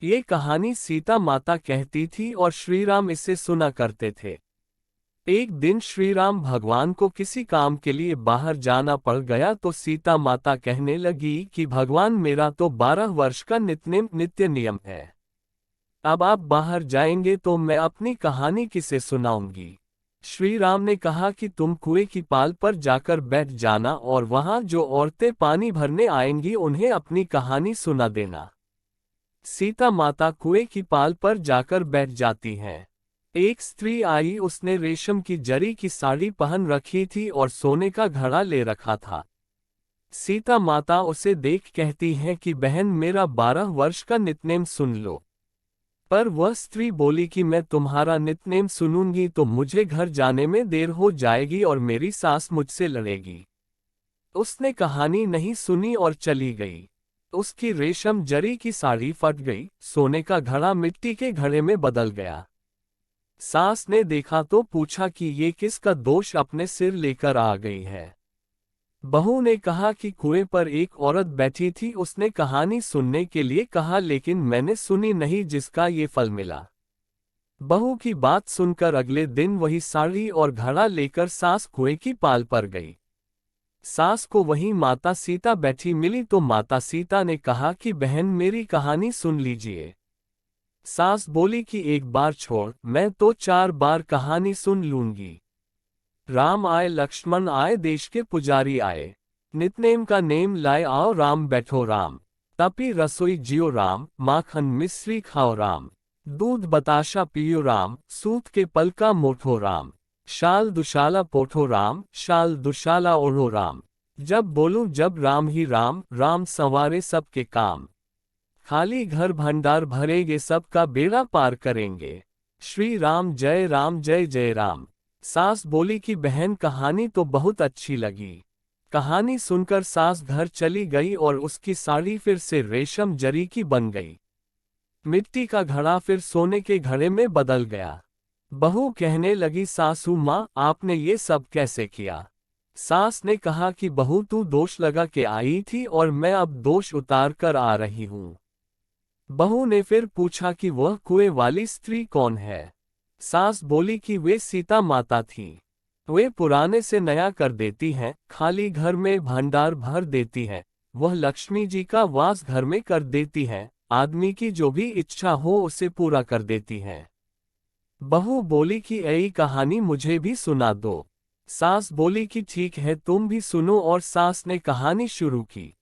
ये कहानी सीता माता कहती थी और श्री राम इसे सुना करते थे। एक दिन श्री राम भगवान को किसी काम के लिए बाहर जाना पड़ गया तो सीता माता कहने लगी कि भगवान मेरा तो 12 वर्ष का नित्य नियम है। अब आप बाहर जाएंगे तो मैं अपनी कहानी किसे सुनाऊंगी। श्री राम ने कहा कि तुम कुएं की पाल पर जाकर बैठ जाना और वहां जो औरतें पानी भरने आएंगी उन्हें अपनी कहानी सुना देना। सीता माता कुएं की पाल पर जाकर बैठ जाती हैं। एक स्त्री आई, उसने रेशम की जरी की साड़ी पहन रखी थी और सोने का घड़ा ले रखा था। सीता माता उसे देख कहती हैं कि बहन मेरा 12 वर्ष का नितनेम सुन लो। पर वह स्त्री बोली कि मैं तुम्हारा नितनेम सुनूंगी तो मुझे घर जाने में देर हो जाएगी और मेरी सास मुझसे लड़ेगी। उसने कहानी नहीं सुनी और चली गई। उसकी रेशम जरी की साड़ी फट गई, सोने का घड़ा मिट्टी के घड़े में बदल गया। सास ने देखा तो पूछा कि ये किसका दोष अपने सिर लेकर आ गई है। बहू ने कहा कि कुएं पर एक औरत बैठी थी, उसने कहानी सुनने के लिए कहा लेकिन मैंने सुनी नहीं जिसका ये फल मिला। बहू की बात सुनकर अगले दिन वही साड़ी और घड़ा लेकर सास कुएं की पाल पर गई। सास को वहीं माता सीता बैठी मिली तो माता सीता ने कहा कि बहन मेरी कहानी सुन लीजिए। सास बोली कि एक बार छोड़, मैं तो 4 बार कहानी सुन लूंगी। राम आए लक्ष्मण आए देश के पुजारी आए, नितनेम का नेम लाए आओ राम बैठो राम। तपी रसोई जियो राम, माखन मिश्री खाओ राम। दूध बताशा पियो राम, सूत के पल का मोठो राम। शाल दुशाला पोठो राम, शाल दुशाला ओढ़ो राम। जब बोलूं जब राम ही राम, राम संवारे सबके काम। खाली घर भंडार भरेंगे सबका बेड़ा पार करेंगे। श्री राम जय जय राम। सास बोली कि बहन कहानी तो बहुत अच्छी लगी। कहानी सुनकर सास घर चली गई और उसकी साड़ी फिर से रेशम जरी की बन गई। मिट्टी का घड़ा फिर सोने के घड़े में बदल गया। बहू कहने लगी सासू माँ आपने ये सब कैसे किया। सास ने कहा कि बहू तू दोष लगा के आई थी और मैं अब दोष उतार कर आ रही हूँ। बहू ने फिर पूछा कि वह कुएं वाली स्त्री कौन है। सास बोली कि वे सीता माता थीं। वे पुराने से नया कर देती हैं, खाली घर में भंडार भर देती हैं। वह लक्ष्मी जी का वास घर में कर देती हैं, आदमी की जो भी इच्छा हो उसे पूरा कर देती हैं। बहू बोली कि यही कहानी मुझे भी सुना दो। सास बोली कि ठीक है तुम भी सुनो और सास ने कहानी शुरू की।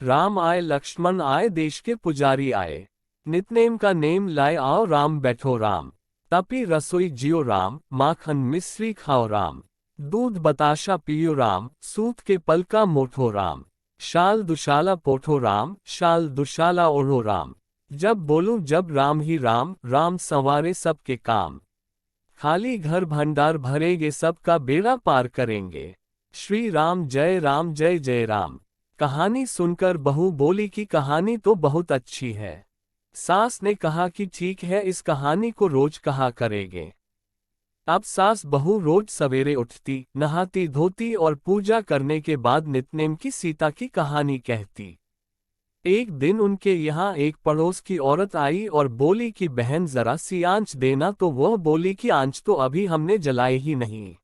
राम आए लक्ष्मण आए देश के पुजारी आए, नितनेम का नेम लाए आओ राम बैठो राम। तपी रसोई जियो राम, माखन मिश्री खाओ राम। दूध बताशा पियो राम, सूत के पल का मोठो राम। शाल दुशाला पोठो राम, शाल दुशाला ओढ़ो राम। जब बोलूं जब राम ही राम, राम संवारे सबके काम। खाली घर भंडार भरेंगे सबका बेड़ा पार करेंगे। श्री राम जय जय राम। कहानी सुनकर बहू बोली कि कहानी तो बहुत अच्छी है। सास ने कहा कि ठीक है इस कहानी को रोज कहा करेंगे। अब सास बहू रोज सवेरे उठती, नहाती धोती और पूजा करने के बाद नितनेम की सीता की कहानी कहती। एक दिन उनके यहाँ एक पड़ोस की औरत आई और बोली कि बहन जरा सी आंच देना, तो वह बोली कि आंच तो अभी हमने जलाई ही नहीं।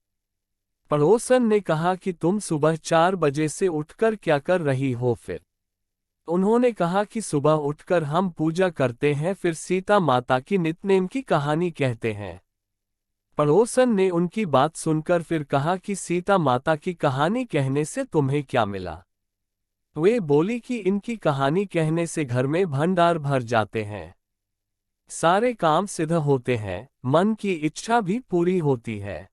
पड़ोसन ने कहा कि तुम सुबह 4 बजे से उठकर क्या कर रही हो। फिर उन्होंने कहा कि सुबह उठकर हम पूजा करते हैं, फिर सीता माता की नितनेम की कहानी कहते हैं। पड़ोसन ने उनकी बात सुनकर फिर कहा कि सीता माता की कहानी कहने से तुम्हें क्या मिला। वे बोली कि इनकी कहानी कहने से घर में भंडार भर जाते हैं, सारे काम सिद्ध होते हैं, मन की इच्छा भी पूरी होती है।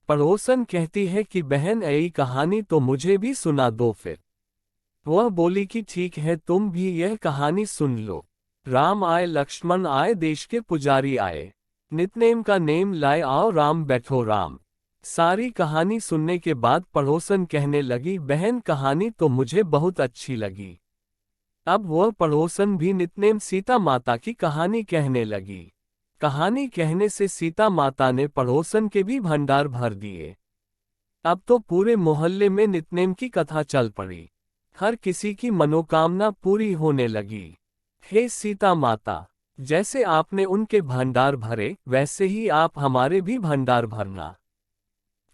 पड़ोसन कहती है कि बहन यही कहानी तो मुझे भी सुना दो। फिर वह बोली कि ठीक है तुम भी यह कहानी सुन लो। राम आए लक्ष्मण आए देश के पुजारी आए, नितनेम का नेम लाए आओ राम बैठो राम। सारी कहानी सुनने के बाद पड़ोसन कहने लगी बहन कहानी तो मुझे बहुत अच्छी लगी। अब वह पड़ोसन भी नितनेम सीता माता की कहानी कहने लगी। कहानी कहने से सीता माता ने पड़ोसन के भी भंडार भर दिए। अब तो पूरे मोहल्ले में नितनेम की कथा चल पड़ी। हर किसी की मनोकामना पूरी होने लगी। हे सीता माता, जैसे आपने उनके भंडार भरे, वैसे ही आप हमारे भी भंडार भरना।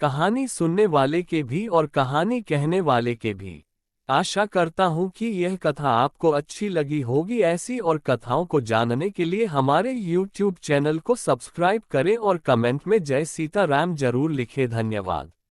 कहानी सुनने वाले के भी और कहानी कहने वाले के भी। आशा करता हूँ कि यह कथा आपको अच्छी लगी होगी। ऐसी और कथाओं को जानने के लिए हमारे YouTube चैनल को सब्सक्राइब करें और कमेंट में जय सीता राम जरूर लिखें। धन्यवाद।